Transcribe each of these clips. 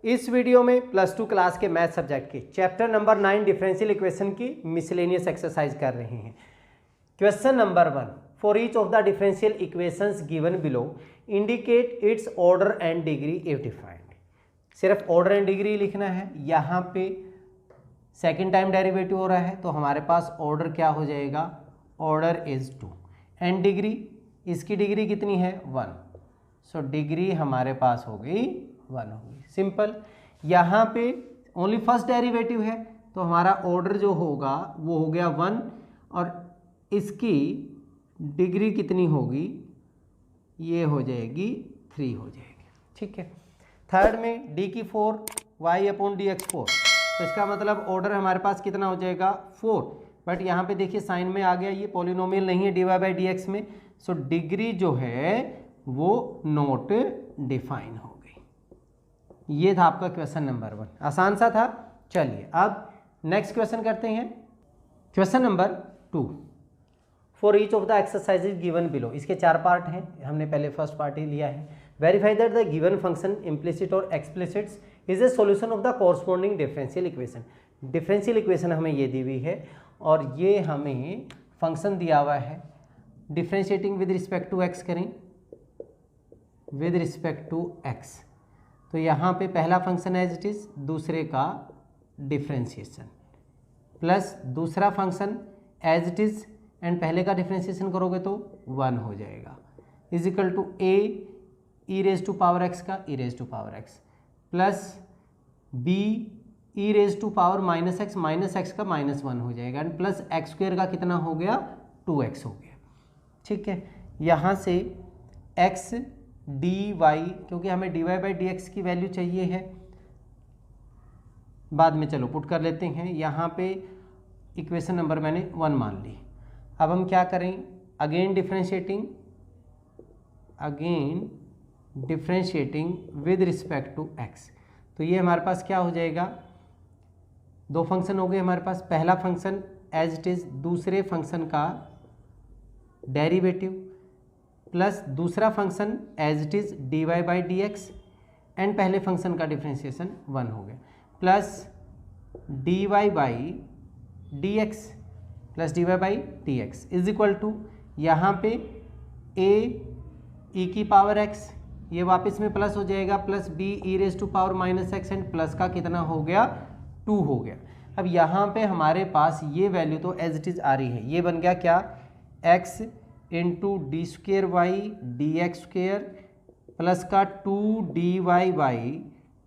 इस वीडियो में +2 क्लास के मैथ सब्जेक्ट के चैप्टर नंबर 9 डिफरेंशियल इक्वेशन की मिसलेनियस एक्सरसाइज कर रहे हैं। Question number 1, for each of the differential equations given below indicate it's order and degree if defined. सिर्फ ऑर्डर एंड डिग्री लिखना है। यहाँ पे सेकेंड टाइम डेरिवेटिव हो रहा है तो हमारे पास ऑर्डर क्या हो जाएगा, ऑर्डर इज 2 एंड डिग्री, इसकी डिग्री कितनी है 1, सो डिग्री हमारे पास हो गई 1 होगी। सिंपल। यहाँ पे ओनली फर्स्ट डेरिवेटिव है तो हमारा ऑर्डर जो होगा वो हो गया 1 और इसकी डिग्री कितनी होगी, ये हो जाएगी 3 हो जाएगी। ठीक है। थर्ड में d की 4 y अपॉन dx 4, तो इसका मतलब ऑर्डर हमारे पास कितना हो जाएगा 4, बट यहाँ पे देखिए साइन में आ गया, ये पॉलिनोमियल नहीं है dy बाई dx में, सो डिग्री जो है वो नॉट डिफाइन हो गई। ये था आपका क्वेश्चन नंबर 1, आसान सा था। चलिए अब नेक्स्ट क्वेश्चन करते हैं। Question number 2, for each of the exercises given below, इसके 4 पार्ट हैं, हमने पहले फर्स्ट पार्ट ही लिया है। Verify that the given function implicit और explicit is a solution of the corresponding differential equation. Differential equation हमें ये दी हुई है और ये हमें फंक्शन दिया हुआ है। Differentiating with respect to x करें, विद रिस्पेक्ट टू एक्स, तो यहाँ पे पहला फंक्शन एज इट इज, दूसरे का डिफरेंशिएशन, प्लस दूसरा function as it is and पहले का डिफरेंशिएशन करोगे तो 1 हो जाएगा, is equal to a e raise to power x का e raise to power x, plus b e raise to power minus x का -1 हो जाएगा, एंड प्लस एक्स स्क्वेयर का कितना हो गया 2x हो गया। ठीक है। यहाँ से x dy, क्योंकि हमें dy बाई dx की वैल्यू चाहिए है, बाद में चलो पुट कर लेते हैं। यहाँ पे इक्वेशन नंबर मैंने 1 मान ली। अब हम क्या करें, again differentiating with respect to x, तो ये हमारे पास क्या हो जाएगा, 2 फंक्शन हो गए हमारे पास। पहला फंक्शन एज इट इज, दूसरे फंक्शन का डेरिवेटिव, प्लस दूसरा function as it is dy by dx and पहले फंक्शन का डिफरेंशिएशन 1 हो गया, plus dy by dx plus dy by dx is equal to, यहाँ पे a e की पावर x, ये वापस में प्लस हो जाएगा, plus b e raise to power -x and plus का कितना हो गया 2 हो गया। अब यहाँ पे हमारे पास ये वैल्यू तो एज इट इज आ रही है, ये बन गया क्या, x into d square y d x square plus का 2dy by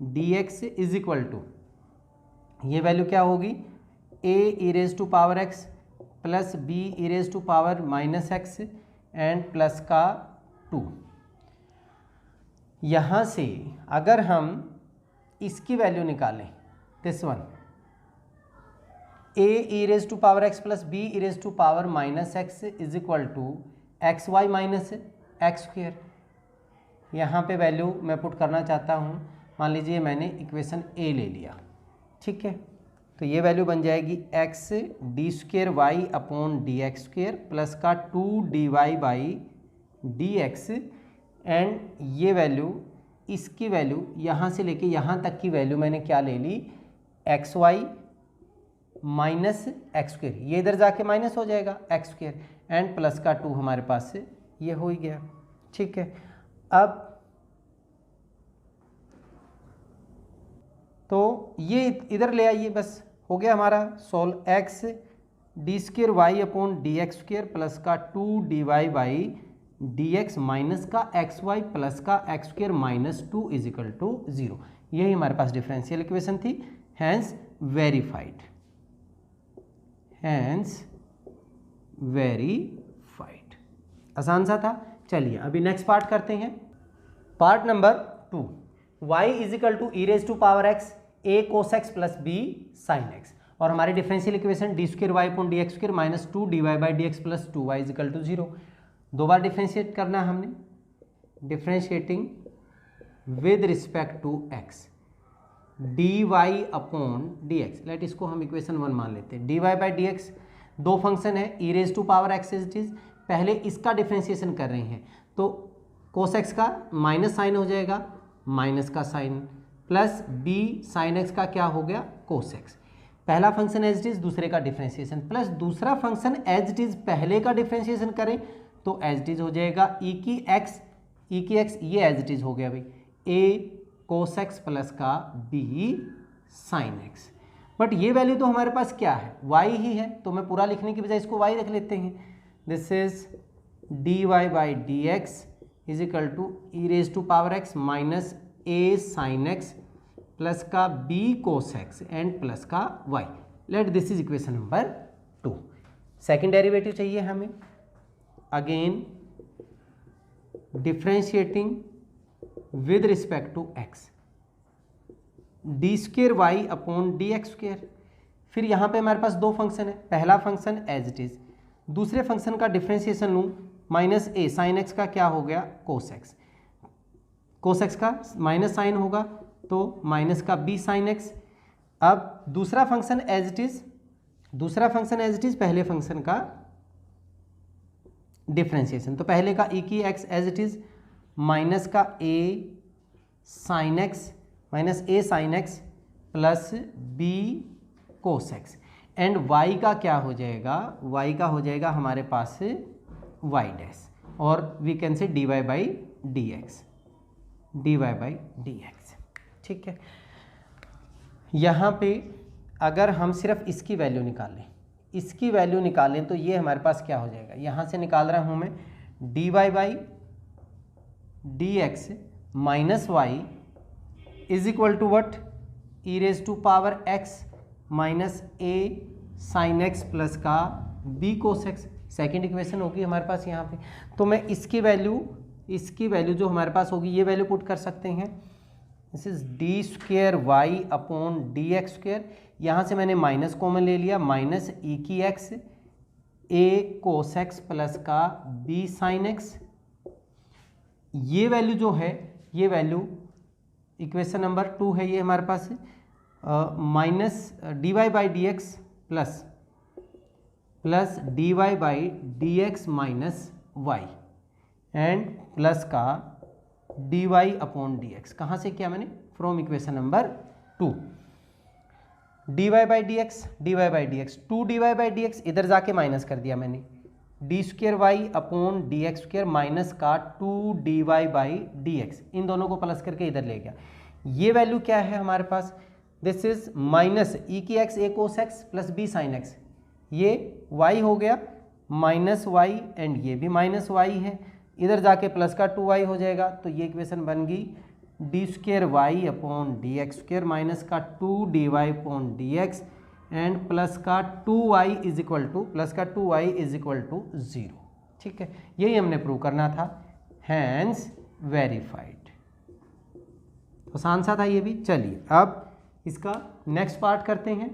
d x is equal to, ये वैल्यू क्या होगी, a e raise to power x plus b e raise to power -x and plus का 2। यहाँ से अगर हम इसकी वैल्यू निकालें, this one, a e raise to power x plus b e raise to power -x is equal to x y minus x square. यहाँ पे value मैं पुट करना चाहता हूँ, मान लीजिए मैंने इक्वेशन ए ले लिया। ठीक है, तो ये वैल्यू बन जाएगी x d square y upon d x square plus का 2dy by d x, and ये वैल्यू, इसकी वैल्यू यहाँ से लेके यहाँ तक की वैल्यू मैंने क्या ले ली, x y minus x square, ये इधर जाके माइनस हो जाएगा एक्स स्क्वेयर एंड प्लस का 2 हमारे पास से ये हो ही गया। ठीक है। अब तो ये इधर ले आइए, बस हो गया हमारा solve, x d square y upon d x square plus का 2dy by d x minus का एक्स वाई प्लस का x square -2 is equal to 0। यही हमारे पास डिफरेंशियल इक्वेशन थी, हैंस वेरीफाइड, आसान सा था। चलिए अभी नेक्स्ट पार्ट करते हैं। Part number 2, y is equal to e raise to power x a cos x plus b sin x, और हमारी differential equation d square y upon d x square minus 2dy by d x plus 2y is equal to 0। 2 बार differentiate करना है हमने, differentiating with respect to x dy upon dx, let इसको हम equation 1 मान लेते हैं। dy बाई dx, 2 फंक्शन है, e raise to power x is it is, पहले इसका डिफरेंशिएशन कर रहे हैं तो cos x का माइनस साइन हो जाएगा, माइनस का sine plus b sine x का क्या हो गया कोस एक्स। पहला फंक्शन एज इट इज, दूसरे का डिफ्रेंशिएशन, प्लस दूसरा फंक्शन एज इट इज पहले का डिफ्रेंशिएशन करें तो एज इट इज हो जाएगा ई की एक्स ये एज इट इज हो गया भाई ए कोस एक्स प्लस का बी साइन एक्स। बट ये वैल्यू तो हमारे पास क्या है, y ही है, तो मैं पूरा लिखने की बजाय इसको y रख लेते हैं। This is dy by d x is equal to e raise to power x minus a sine x plus का b cos x and plus का y। Let this is equation number 2। Second derivative चाहिए हमें। Again differentiating with respect to x, d square y upon d x square. फिर यहाँ पे हमारे पास दो फंक्शन है, पहला फंक्शन एज इट इज, दूसरे फंक्शन का डिफ्रेंशिएशन लूँ माइनस ए साइन एक्स का क्या हो गया कोस एक्स, कोस एक्स का माइनस साइन होगा तो माइनस का बी साइन एक्स। अब दूसरा फंक्शन एज इट इज, पहले फंक्शन का डिफ्रेंशिएशन, तो पहले का ई की x as it is minus का a sine x minus a sine x plus b cos x and y का क्या हो जाएगा, y का हो जाएगा हमारे पास y डैश और we can say dy by d x, ठीक है। यहाँ पे अगर हम सिर्फ इसकी वैल्यू निकालें, तो ये हमारे पास क्या हो जाएगा, यहाँ से निकाल रहा हूँ मैं dy by d x minus y is equal to what e raise to power x minus a sine x plus का b cos x. Second equation होगी हमारे पास यहाँ पे, तो मैं इसकी वैल्यू जो हमारे पास होगी ये वैल्यू पुट कर सकते हैं। This is d square y upon d x square, यहाँ से मैंने माइनस कॉमन ले लिया, माइनस ई की x a cos x plus का बी साइन एक्स। ये वैल्यू जो है, ये वैल्यू इक्वेशन नंबर 2 है ये हमारे पास, minus d y by d x plus d y by d x minus y and plus का d y upon d x. कहाँ से किया मैंने, from equation number 2। D y by d x 2 d y by d x इधर जाके minus कर दिया मैंने, d square y upon d x square minus का 2 d y by d x, इन दोनों को प्लस करके इधर ले गया। ये वैल्यू क्या है हमारे पास, दिस इज माइनस ई की x a cos x plus b sine x, ये y हो गया माइनस वाई एंड ये भी माइनस वाई है, इधर जाके प्लस का 2y हो जाएगा, तो ये इक्वेशन बन गई d square y upon d x square minus का 2 d y upon d x and plus का 2y इज इक्वल टू 0। ठीक है, यही हमने प्रूव करना था, हैंस वेरीफाइड। तो आसान सा था ये भी। चलिए अब इसका नेक्स्ट पार्ट करते हैं।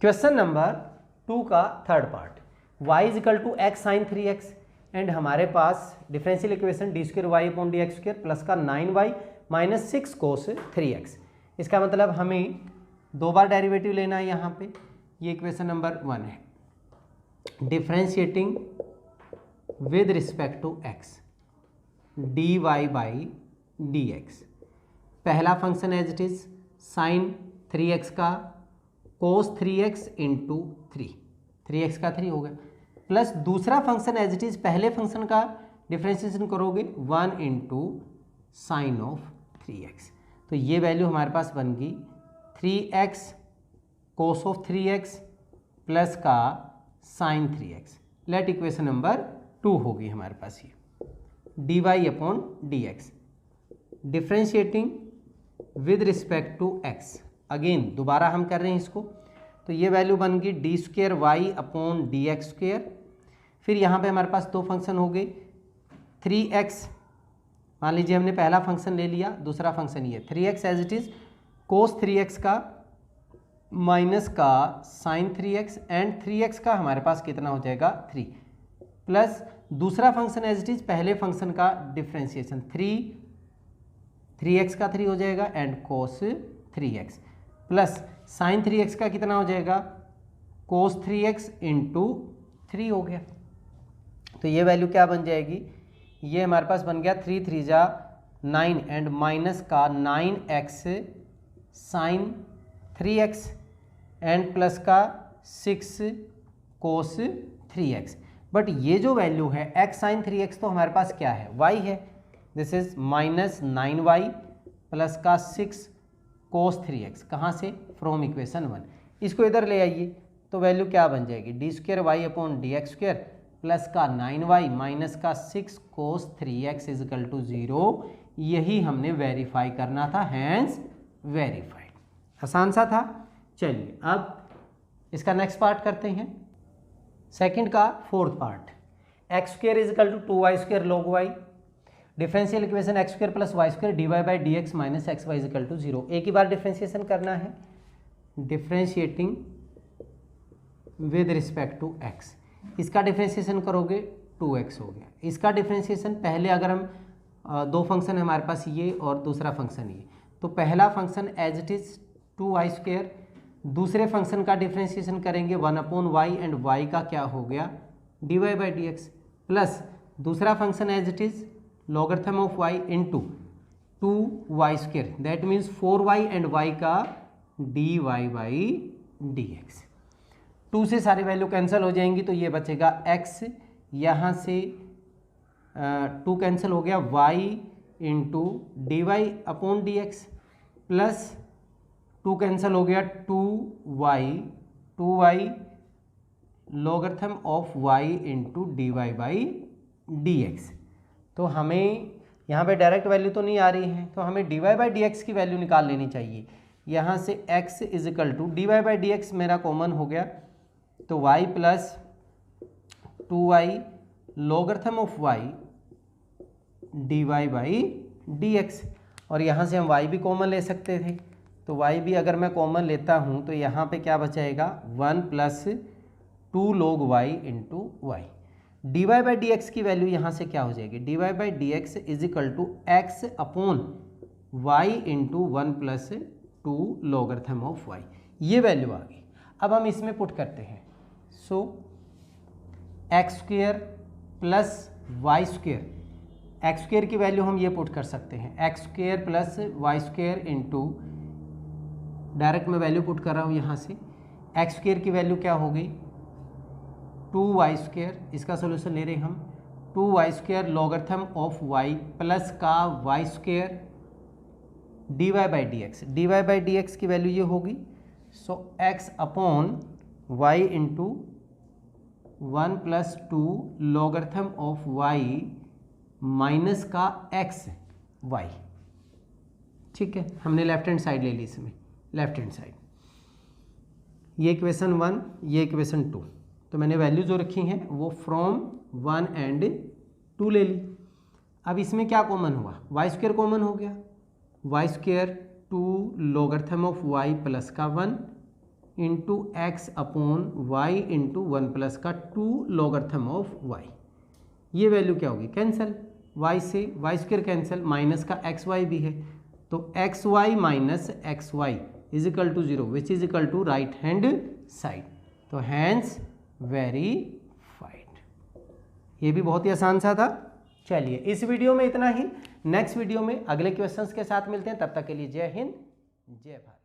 क्वेश्चन नंबर 2 का third part, y is equal to x sine 3x and हमारे पास differential equation d square y upon d x square plus का 9y माइनस 6 कोस 3x। इसका मतलब हमें दो बार डेरिवेटिव लेना है यहाँ पे। ये इक्वेशन नंबर 1 है, differentiating with respect to x dy by d x. पहला function as it is sine 3x का कोस 3x इंटू 3x का 3 हो गया, प्लस दूसरा फंक्शन एज इट इज पहले फंक्शन का डिफरेंशिएशन करोगे 1 इंटू साइन ऑफ 3x। तो ये वैल्यू हमारे पास बन गई 3x cos of 3x plus का sine 3x। Let equation number 2 होगी हमारे पास ये dy upon d x differentiating with respect to x। Again दोबारा हम कर रहे हैं इसको, तो ये वैल्यू बन गई d square y upon d x square. फिर यहाँ पे हमारे पास दो फंक्शन हो गए 3x, मान लीजिए हमने पहला फंक्शन ले लिया, दूसरा फंक्शन ये 3x as it is cos 3x का माइनस का साइन 3x एंड 3x का हमारे पास कितना हो जाएगा 3, प्लस दूसरा फंक्शन एज इट इज पहले फंक्शन का डिफ्रेंशिएशन 3x का 3 हो जाएगा and cos 3x plus sign 3x का कितना हो जाएगा कोस 3x इंटू 3 हो गया। तो ये वैल्यू क्या बन जाएगी, ये हमारे पास बन गया 3 3 जा 9 एंड माइनस का 9x sign 3x and plus का 6 कोस 3x। बट ये जो वैल्यू है x साइन 3x तो हमारे पास क्या है, y है। दिस इज -9y प्लस का 6 कोस 3x। कहाँ से, फ्रॉम इक्वेशन 1। इसको इधर ले आइए तो वैल्यू क्या बन जाएगी, d²y/dx² प्लस का 9y माइनस का 6 कोस 3x इजकल टू 0। यही हमने वेरीफाई करना था, हैंस वेरीफाइड। आसान सा था। चलिए अब इसका नेक्स्ट पार्ट करते हैं, सेकंड का fourth part. x² is equal to 2y² log y, differential equation x² plus y² dy/dx minus xy is equal to 0। एक ही बार डिफरेंशिएशन करना है, differentiating with respect to x। इसका डिफरेंशिएशन करोगे 2x हो गया। इसका डिफरेंशिएशन पहले अगर हम दो फंक्शन है हमारे पास ये और दूसरा फंक्शन ये, तो पहला function as it is 2y², दूसरे फंक्शन का डिफरेंशिएशन करेंगे 1/y एंड y का क्या हो गया dy/dx, प्लस दूसरा function as it is logarithm of y into 2y² that means 4y and y का dy/dx। 2 से सारी वैल्यू कैंसिल हो जाएंगी तो ये बचेगा x, यहाँ से 2 कैंसिल हो गया, y into dy/dx plus 2 cancel हो गया 2y logarithm of y into dy/dx। तो हमें यहाँ पे डायरेक्ट वैल्यू तो नहीं आ रही है, तो हमें dy/dx की वैल्यू निकाल लेनी चाहिए। यहाँ से x इजकल टू dy/dx मेरा कॉमन हो गया, तो y plus 2y logarithm of y dy/dx, और यहाँ से हम y भी कॉमन ले सकते थे, तो y भी अगर मैं कॉमन लेता हूँ तो यहाँ पे क्या बचाएगा 1 plus 2 log y into y। dy/dx की वैल्यू यहाँ से क्या हो जाएगी, dy/dx is equal to x upon y into 1 plus 2 logarithm of y। ये वैल्यू आ गई। अब हम इसमें पुट करते हैं, सो x² प्लस y², x² की वैल्यू हम ये पुट कर सकते हैं, x² plus y² into, direct मैं वैल्यू पुट कर रहा हूँ यहाँ से, x² की वैल्यू क्या हो गई 2y², इसका सोल्यूशन ले रहे हैं हम, 2y² logarithm of y plus का y² dy/dx, dy/dx की वैल्यू ये होगी, सो x upon y into 1 plus 2 logarithm of y minus का x y। ठीक है, हमने लेफ्ट हैंड साइड ले ली इसमें, लेफ्ट हैंड साइड, ये इक्वेशन 1, ये इक्वेशन 2, तो मैंने वैल्यू जो रखी हैं वो फ्रॉम 1 एंड 2 ले ली। अब इसमें क्या कॉमन हुआ, y² कॉमन हो गया, y² 2 logarithm of y plus का 1 into x upon y into 1 plus का 2 लॉगरिथम ऑफ y। ये वैल्यू क्या होगी, कैंसिल, y से y² कैंसिल, माइनस का xy भी है, तो xy minus xy is equal to 0 which is equal to right hand side, तो हैंस वेरीफाइड। ये भी बहुत ही आसान सा था। चलिए इस वीडियो में इतना ही, नेक्स्ट वीडियो में अगले क्वेश्चंस के साथ मिलते हैं, तब तक के लिए जय हिंद जय भारत।